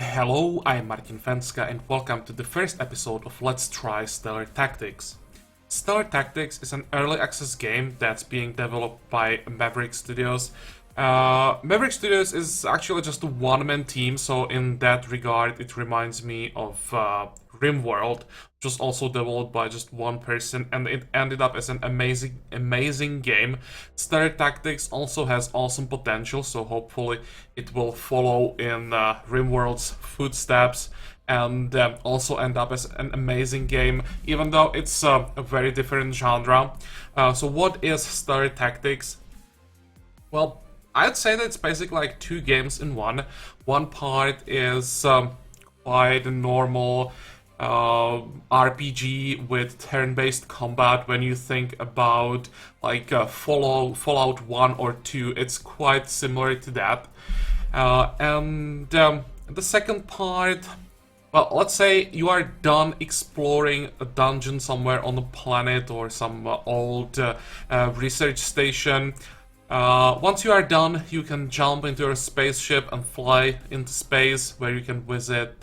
Hello, I'm Martin Fencka and welcome to the first episode of Let's Try Stellar Tactics. Stellar Tactics is an early access game that's being developed by Maverick Studios. Maverick Studios is actually just a one-man team, so in that regard it reminds me of RimWorld, which was also developed by just one person, and it ended up as an amazing game. Stellar Tactics also has awesome potential, so hopefully it will follow in RimWorld's footsteps and also end up as an amazing game, even though it's a very different genre. So what is Stellar Tactics? Well, I'd say that it's basically like two games in one. One part is quite a normal RPG with turn-based combat. When you think about like Fallout 1 or 2, it's quite similar to that. And the second part, well, let's say you are done exploring a dungeon somewhere on a planet or some old research station. Once you are done, you can jump into your spaceship and fly into space, where you can visit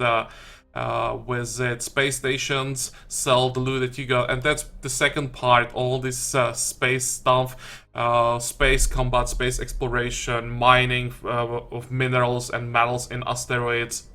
space stations, sell the loot that you got, and that's the second part. All this space stuff, space combat, space exploration, mining of minerals and metals in asteroids,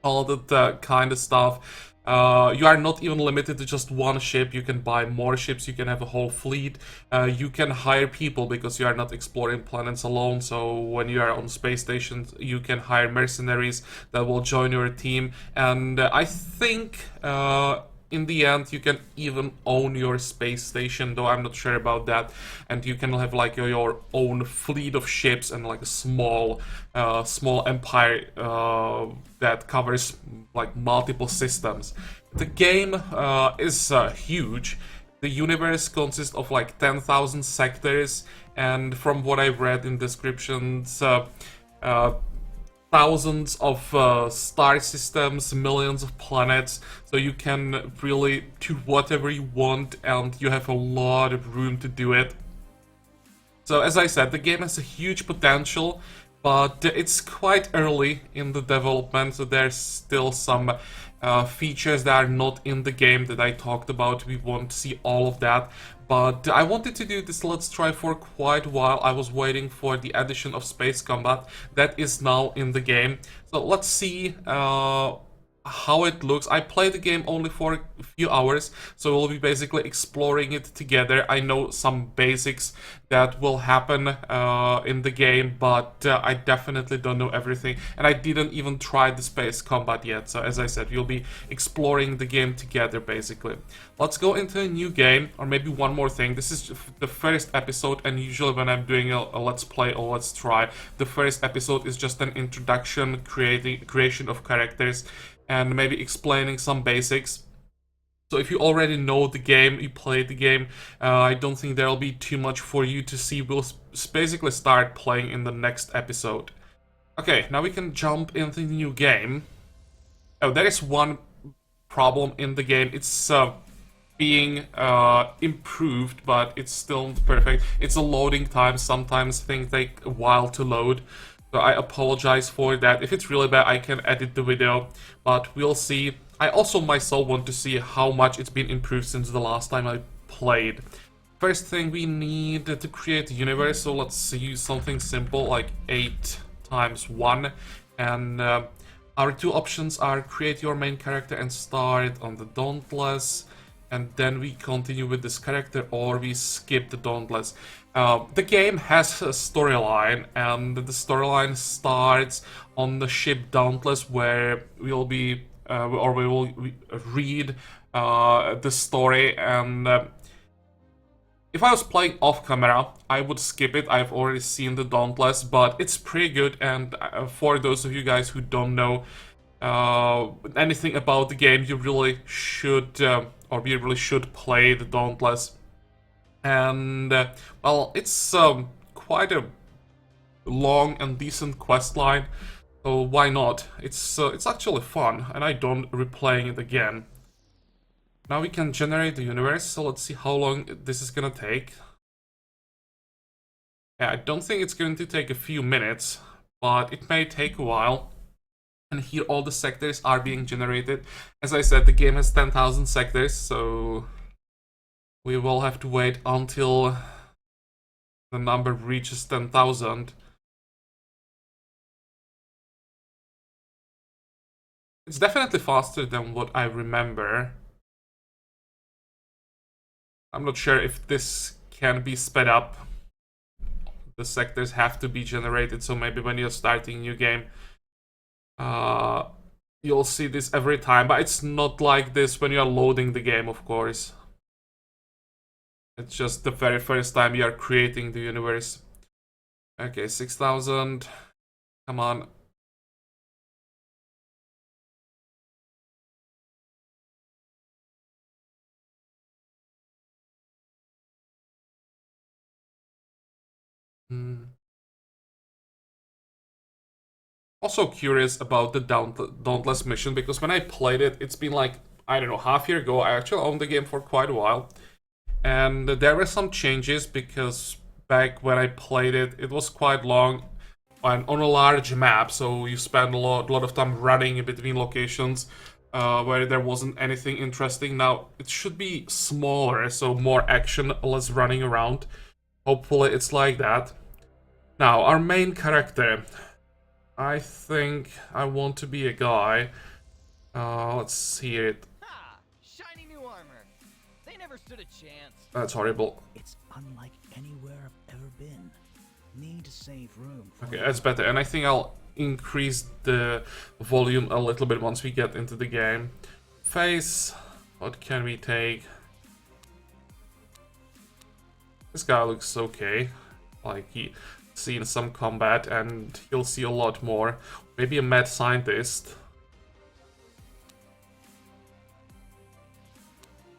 all that kind of stuff. You are not even limited to just one ship. You can buy more ships, you can have a whole fleet. You can hire people because you are not exploring planets alone. So when you are on space stations, you can hire mercenaries that will join your team. And I think in the end you can even own your space station, though I'm not sure about that. And you can have like your own fleet of ships and like a small empire that covers like multiple systems. The game is huge. The universe consists of like 10,000 sectors, and from what I've read in descriptions, thousands of star systems, millions of planets, so you can really do whatever you want and you have a lot of room to do it. So as I said, the game has a huge potential, but it's quite early in the development, so there's still some features that are not in the game that I talked about. We won't see all of that, but I wanted to do this Let's Try for quite a while. I was waiting for the addition of space combat that is now in the game. So let's see how it looks. I played the game only for a few hours, so we'll be basically exploring it together. I know some basics that will happen in the game, but I definitely don't know everything, and I didn't even try the space combat yet. So as I said, we'll be exploring the game together basically. Let's go into a new game. Or maybe one more thing, this is the first episode, and usually when I'm doing a let's play or let's try, the first episode is just an introduction, creation of characters, and maybe explaining some basics. So if you already know the game, you played the game, I don't think there'll be too much for you to see. We'll basically start playing in the next episode. Okay, now we can jump into the new game. Oh, there is one problem in the game. It's being improved, but it's still not perfect. It's a loading time. Sometimes things take a while to load. So I apologize for that. If it's really bad, I can edit the video, but we'll see. I also myself want to see how much it's been improved since the last time I played. First thing, we need to create a universe, so let's use something simple like 8 times 1. And our two options are create your main character and start on the Dauntless, and then we continue with this character, or we skip the Dauntless. The game has a storyline, and the storyline starts on the ship Dauntless, where we will read the story. And if I was playing off camera, I would skip it. I've already seen the Dauntless, but it's pretty good. And for those of you guys who don't know anything about the game, you really should, or we really should play the Dauntless. And well, it's quite a long and decent quest line, so why not? It's actually fun, and I don't replaying it again. Now we can generate the universe, so let's see how long this is gonna take. Yeah, I don't think it's going to take a few minutes, but it may take a while. And here all the sectors are being generated. As I said, the game has 10,000 sectors, so we will have to wait until the number reaches 10,000. It's definitely faster than what I remember. I'm not sure if this can be sped up. The sectors have to be generated, so maybe when you're starting a new game, you'll see this every time, but it's not like this when you're loading the game, of course. It's just the very first time you are creating the universe. Okay, 6,000. Come on. Also curious about the Dauntless mission, because when I played it, it's been like, I don't know, half year ago. I actually owned the game for quite a while. And there were some changes, because back when I played it, it was quite long and on a large map, so you spend a lot of time running in between locations where there wasn't anything interesting. Now, it should be smaller, so more action, less running around. Hopefully it's like that. Now, our main character. I think I want to be a guy. Let's see it. Ah, shiny new armor. They never stood a chance. That's horrible. It's unlike anywhere I've ever been. Need to save room. Okay, that's better. And I think I'll increase the volume a little bit once we get into the game. Face. What can we take? This guy looks okay. Like he seen some combat, and he'll see a lot more. Maybe a mad scientist.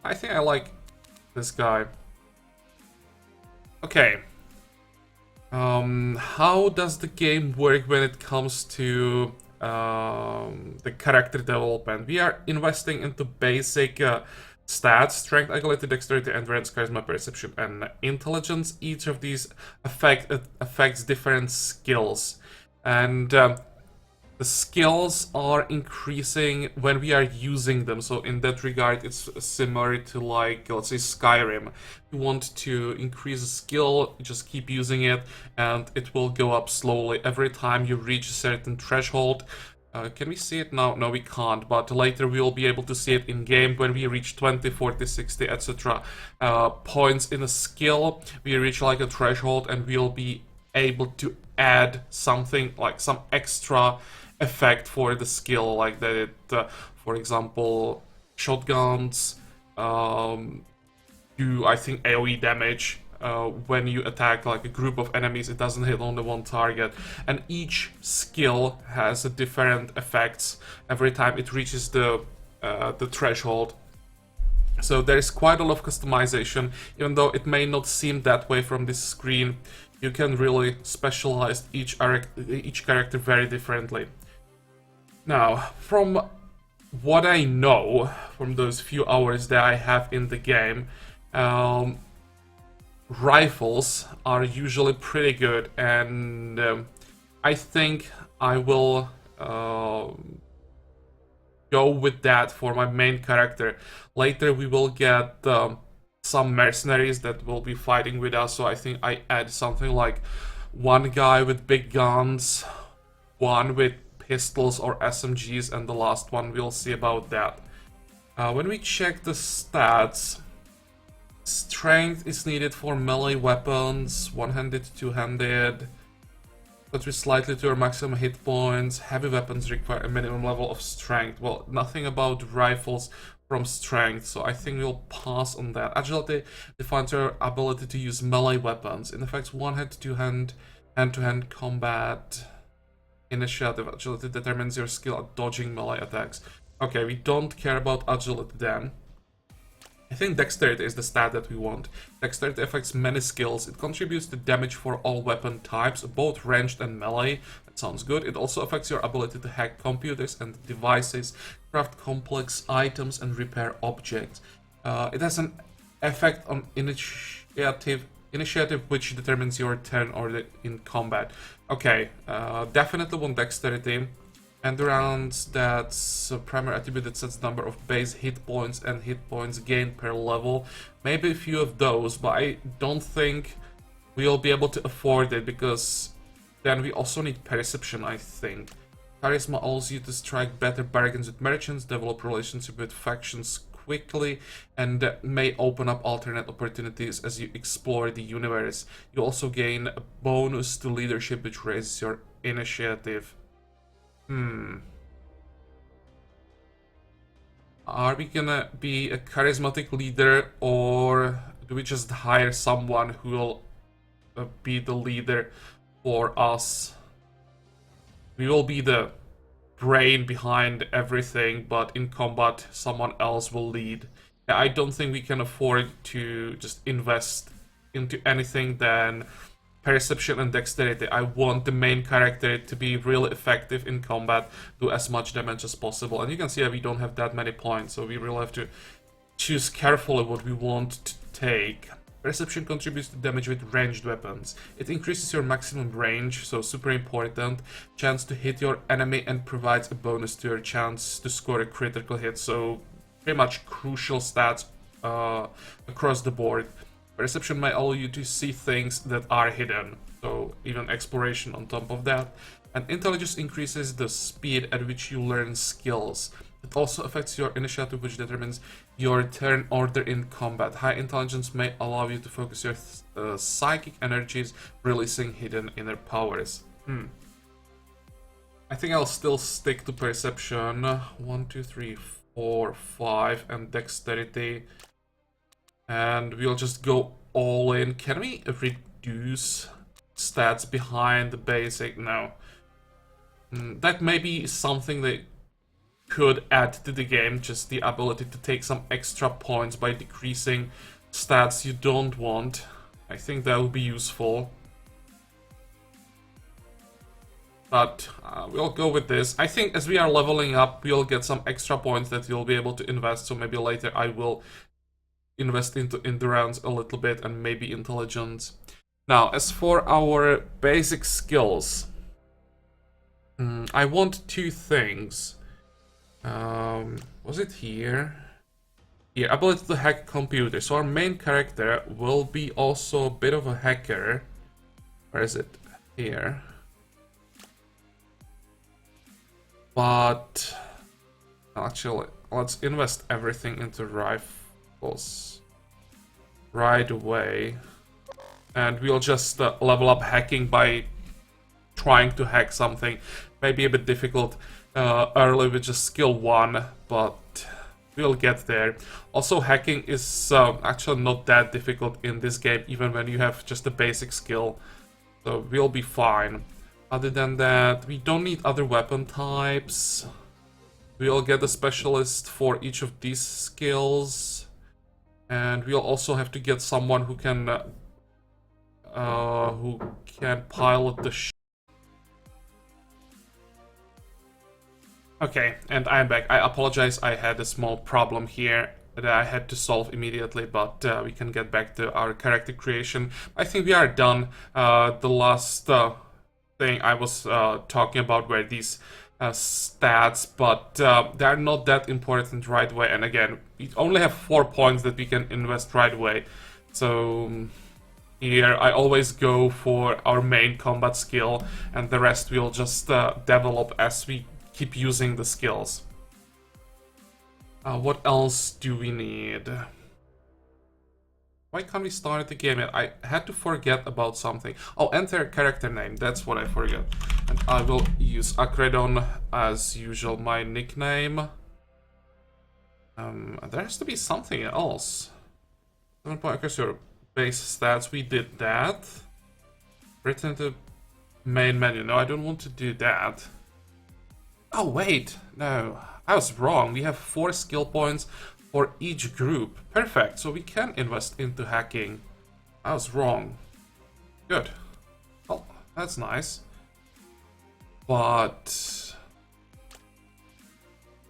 I think I like this guy. Okay. How does the game work when it comes to the character development? We are investing into basic stats: strength, agility, dexterity, endurance, charisma, perception, and intelligence. Each of these affects different skills, and the skills are increasing when we are using them. So in that regard, it's similar to, like, let's say Skyrim. If you want to increase a skill, you just keep using it, and it will go up slowly every time you reach a certain threshold. Can we see it now? No, we can't, but later we will be able to see it in game when we reach 20, 40, 60, etc. Points in a skill. We reach like a threshold, and we'll be able to add something, like some extra effect for the skill, like that it, for example, shotguns do, I think, AoE damage. When you attack like a group of enemies, it doesn't hit only one target, and each skill has a different effects every time it reaches the threshold. So there is quite a lot of customization, even though it may not seem that way from this screen. You can really specialize each character very differently. Now, from what I know from those few hours that I have in the game, rifles are usually pretty good, and I think I will go with that for my main character. Later we will get some mercenaries that will be fighting with us, so I think I add something like one guy with big guns, one with pistols or SMGs, and the last one, we'll see about that. When we check the stats, strength is needed for melee weapons, one-handed, two-handed, but we slightly to our maximum hit points. Heavy weapons require a minimum level of strength. Well, nothing about rifles from strength, so I think we'll pass on that. Agility defines your ability to use melee weapons. It affects one-hand, two-hand, hand-to-hand combat. Initiative. Agility determines your skill at dodging melee attacks. Okay, we don't care about agility then. I think dexterity is the stat that we want. Dexterity affects many skills. It contributes to damage for all weapon types, both ranged and melee. That sounds good. It also affects your ability to hack computers and devices, craft complex items, and repair objects. It has an effect on initiative, which determines your turn order in combat. Okay, definitely want dexterity. Endurance, that's a primary attribute that sets the number of base hit points and hit points gained per level. Maybe a few of those, but I don't think we'll be able to afford it, because then we also need perception, I think. Charisma allows you to strike better bargains with merchants, develop relationships with factions quickly, and that may open up alternate opportunities as you explore the universe. You also gain a bonus to leadership, which raises your initiative. Are we gonna be a charismatic leader, or do we just hire someone who will be the leader for us? We will be the brain behind everything, but in combat someone else will lead. I don't think we can afford to just invest into anything than perception and dexterity. I want the main character to be really effective in combat, do as much damage as possible. And you can see that we don't have that many points, so we really have to choose carefully what we want to take. Perception contributes to damage with ranged weapons. It increases your maximum range, so super important. Chance to hit your enemy and provides a bonus to your chance to score a critical hit, so pretty much crucial stats across the board. Perception may allow you to see things that are hidden, so even exploration on top of that. And intelligence increases the speed at which you learn skills. It also affects your initiative, which determines your turn order in combat. High intelligence may allow you to focus your psychic energies, releasing hidden inner powers. I think I'll still stick to perception. 1, 2, 3, 4, 5, and dexterity. And we'll just go all in. Can we reduce stats behind the basic? No. That may be something that could add to the game, just the ability to take some extra points by decreasing stats you don't want. I think that would be useful. But we'll go with this. I think as we are leveling up, we'll get some extra points that you'll be able to invest, so maybe later I will invest into endurance a little bit and maybe intelligence. Now, as for our basic skills, I want two things. Was it here? Here, ability to hack computers. So our main character will be also a bit of a hacker. Where is it? Here. But actually, let's invest everything into rifles right away. And we'll just level up hacking by trying to hack something. Maybe a bit difficult early with just skill 1, but we'll get there. Also, hacking is actually not that difficult in this game, even when you have just a basic skill. So we'll be fine. Other than that, we don't need other weapon types. We'll get a specialist for each of these skills. And we'll also have to get someone who can pilot the ship. Okay, and I'm back. I apologize, I had a small problem here that I had to solve immediately, but we can get back to our character creation. I think we are done. The last thing I was talking about were these stats, but they're not that important right away. And again, we only have 4 points that we can invest right away. So here I always go for our main combat skill, and the rest we'll just develop as we keep using the skills. What else do we need? Why can't we start the game yet? I had to forget about something. Oh, enter character name. That's what I forgot. And I will use Acredon as usual, my nickname. There has to be something else. 7 point across your base stats. We did that. Return to main menu. No, I don't want to do that. Oh, wait. No, I was wrong. We have 4 skill points for each group. Perfect, so we can invest into hacking. I was wrong. Good. Well, that's nice. But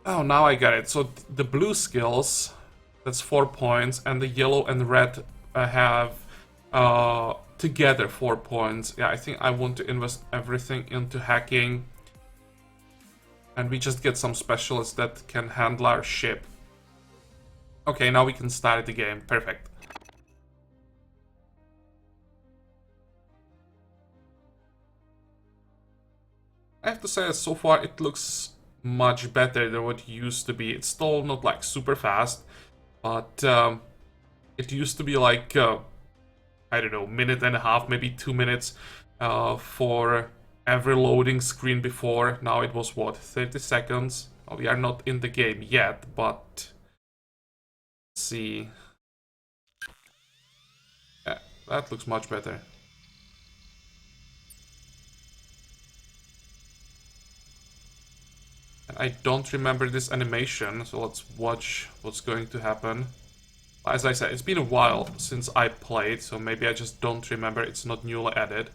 oh, now I got it. So the blue skills, that's 4 points, and the yellow and red have together 4 points. Yeah, I think I want to invest everything into hacking. And we just get some specialists that can handle our ship. Okay, now we can start the game. Perfect. I have to say, so far it looks much better than what it used to be. It's still not like super fast, but it used to be like, I don't know, minute and a half, maybe 2 minutes for every loading screen before. Now it was what, 30 seconds? Oh, we are not in the game yet, but let's see. Yeah, that looks much better. I don't remember this animation, so let's watch what's going to happen. As I said, it's been a while since I played, so maybe I just don't remember. It's not newly added.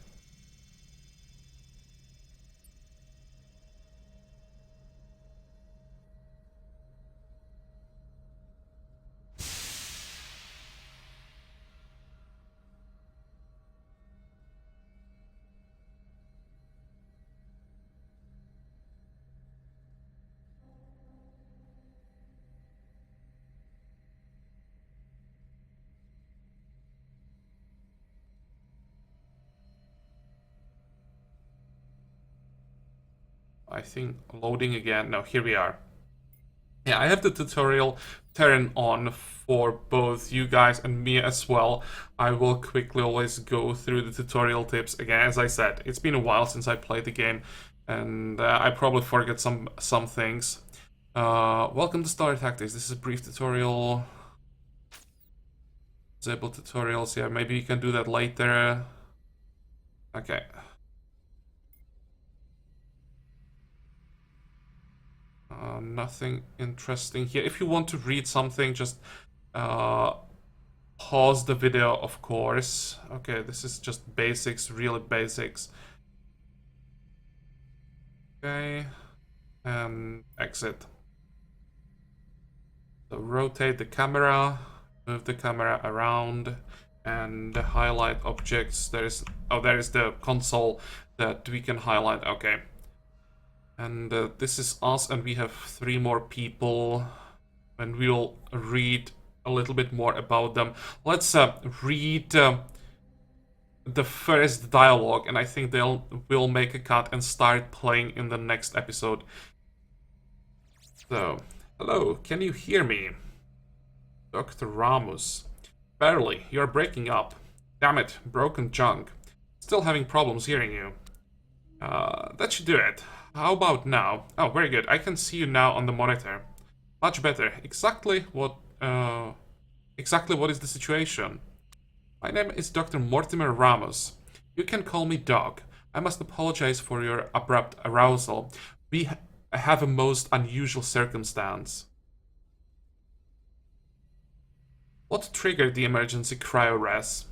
I think loading again. No, here we are. Yeah, I have the tutorial turned on for both you guys and me as well. I will quickly always go through the tutorial tips again. As I said, it's been a while since I played the game, and I probably forget some things. Welcome to Starter Tactics. This is a brief tutorial. Disable tutorials. Yeah, maybe you can do that later. Okay. Nothing interesting here. If you want to read something, just pause the video, of course. Okay, this is just basics, really basics. Okay, and exit. So rotate the camera, move the camera around, and highlight objects. There is the console that we can highlight. Okay. And this is us, and we have 3 more people, and we'll read a little bit more about them. Let's read the first dialogue, and I think we'll make a cut and start playing in the next episode. So, hello, can you hear me? Dr. Ramos. Barely, you're breaking up. Damn it, broken junk. Still having problems hearing you. That should do it. How about now? Oh, very good. I can see you now on the monitor. Much better. Exactly what is the situation? My name is Dr. Mortimer Ramos. You can call me Doc. I must apologize for your abrupt arousal. We have a most unusual circumstance. What triggered the emergency cryo-res?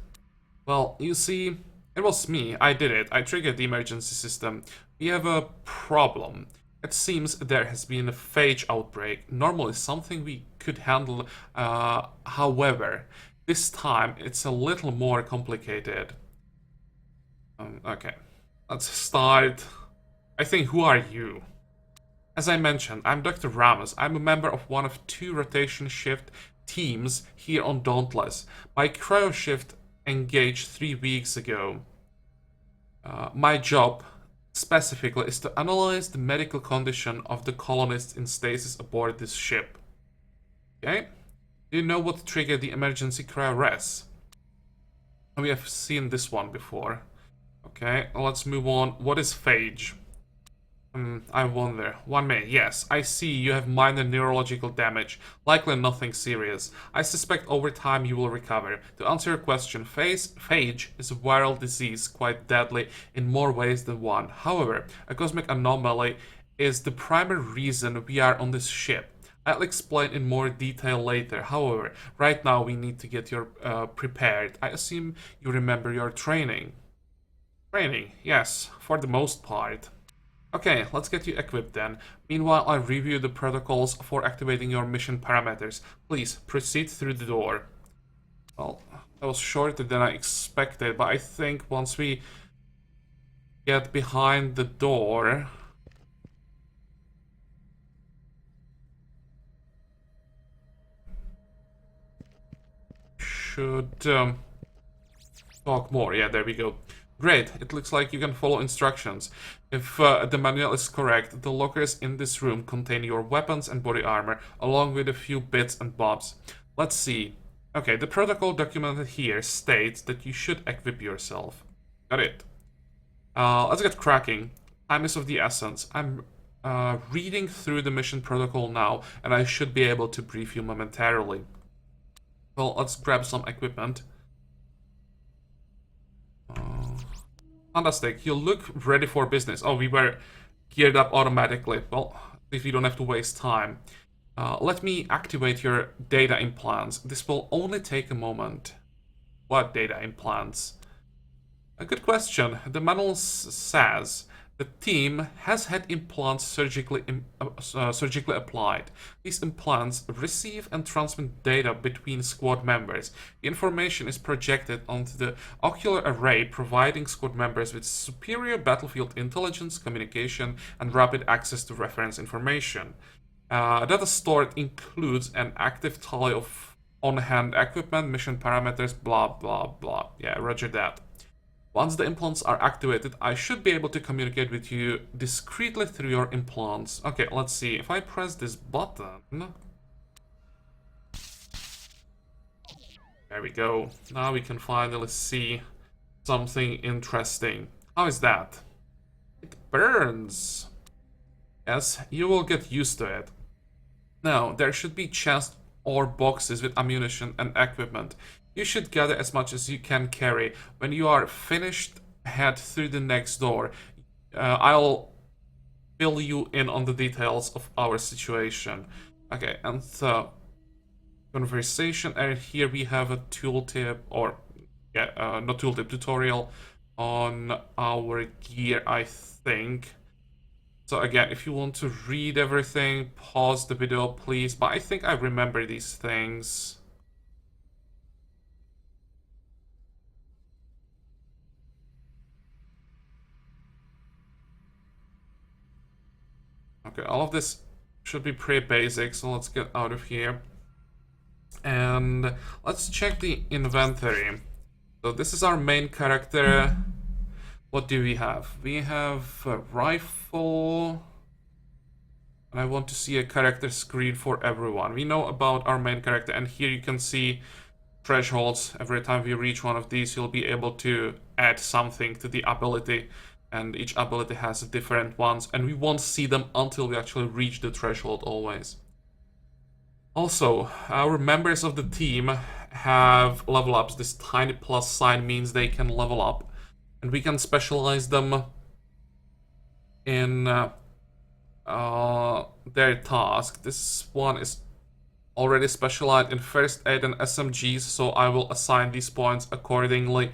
Well, you see, it was me. I did it. I triggered the emergency system. We have a problem. It seems there has been a phage outbreak. Normally something we could handle, however, this time it's a little more complicated. Okay, let's start. I think, who are you? As I mentioned, I'm Dr. Ramos. I'm a member of one of 2 rotation shift teams here on Dauntless. My cryo shift engaged 3 weeks ago. My job, specifically, is to analyze the medical condition of the colonists in stasis aboard this ship. Okay? Do you know what triggered the emergency cryo-res? We have seen this one before. Okay, let's move on. What is phage? I wonder. 1 minute. Yes, I see you have minor neurological damage. Likely nothing serious. I suspect over time you will recover. To answer your question, phage is a viral disease, quite deadly in more ways than one. However, a cosmic anomaly is the primary reason we are on this ship. I'll explain in more detail later. However, right now we need to get you prepared. I assume you remember your training. Training, yes, for the most part. Okay, let's get you equipped then. Meanwhile, I review the protocols for activating your mission parameters. Please, proceed through the door. Well, that was shorter than I expected, but I think once we get behind the door... should talk more. Yeah, there we go. Great, it looks like you can follow instructions. If the manual is correct, the lockers in this room contain your weapons and body armor, along with a few bits and bobs. Let's see. Okay, the protocol documented here states that you should equip yourself. Got it. Let's get cracking. Time is of the essence. I'm reading through the mission protocol now, and I should be able to brief you momentarily. Well, let's grab some equipment. Fantastic. You look ready for business. Oh, we were geared up automatically. Well, if you don't have to waste time. Let me activate your data implants. This will only take a moment. What data implants? A good question. The manual says the team has had implants surgically applied. These implants receive and transmit data between squad members. The information is projected onto the ocular array, providing squad members with superior battlefield intelligence, communication, and rapid access to reference information. Data stored includes an active tally of on-hand equipment, mission parameters, blah blah blah. Yeah, roger that. Once the implants are activated, I should be able to communicate with you discreetly through your implants. Okay, let's see. If I press this button... There we go. Now we can finally see something interesting. How is that? It burns. Yes, you will get used to it. Now, there should be chests or boxes with ammunition and equipment. You should gather as much as you can carry. When you are finished, head through the next door. I'll fill you in on the details of our situation. Okay, and conversation. And here we have a tooltip, or not tooltip, tutorial on our gear, I think. So again, if you want to read everything, pause the video, please. But I think I remember these things. Okay, all of this should be pretty basic, so let's get out of here. And let's check the inventory. So this is our main character. What do we have? We have a rifle. And I want to see a character screen for everyone. We know about our main character, and here you can see thresholds. Every time we reach one of these, you'll be able to add something to the ability. And each ability has different ones, and we won't see them until we actually reach the threshold always. Also, our members of the team have level ups. This tiny plus sign means they can level up, and we can specialize them in their task. This one is already specialized in first aid and SMGs, so I will assign these points accordingly,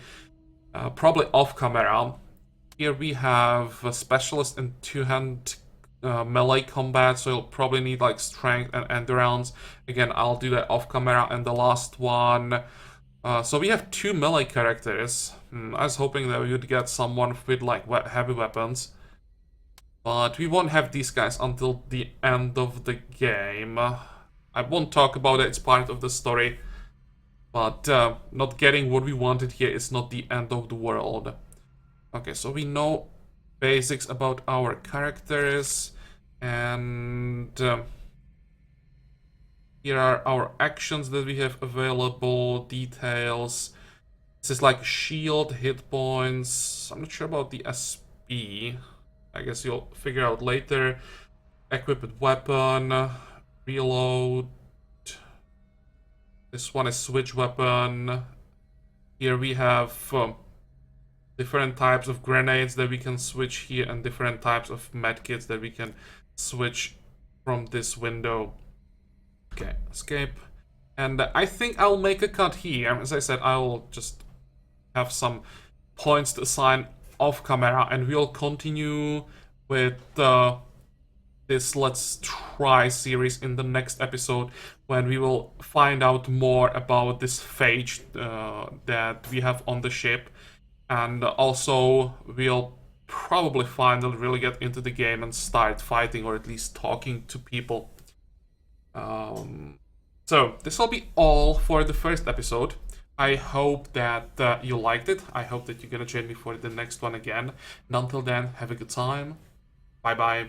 probably off camera. Here we have a specialist in two-hand melee combat, so you'll probably need like strength and endurance. Again, I'll do that off camera. And the last one, so we have two melee characters. I was hoping that we would get someone with like heavy weapons, but we won't have these guys until the end of the game. I won't talk about it, it's part of the story, but not getting what we wanted here is not the end of the world. Okay, so we know basics about our characters, and here are our actions that we have available, details. This is like shield, hit points. I'm not sure about the SP. I guess you'll figure out later. Equip weapon, reload. This one is switch weapon. Here we have different types of grenades that we can switch here, and different types of medkits that we can switch from this window. Okay, escape. And I think I'll make a cut here. As I said, I'll just have some points to assign off camera, and we'll continue with this Let's Try series in the next episode, when we will find out more about this phage that we have on the ship. And also, we'll probably finally really get into the game and start fighting, or at least talking to people. So, this will be all for the first episode. I hope that you liked it. I hope that you're gonna join me for the next one again. And until then, have a good time. Bye bye.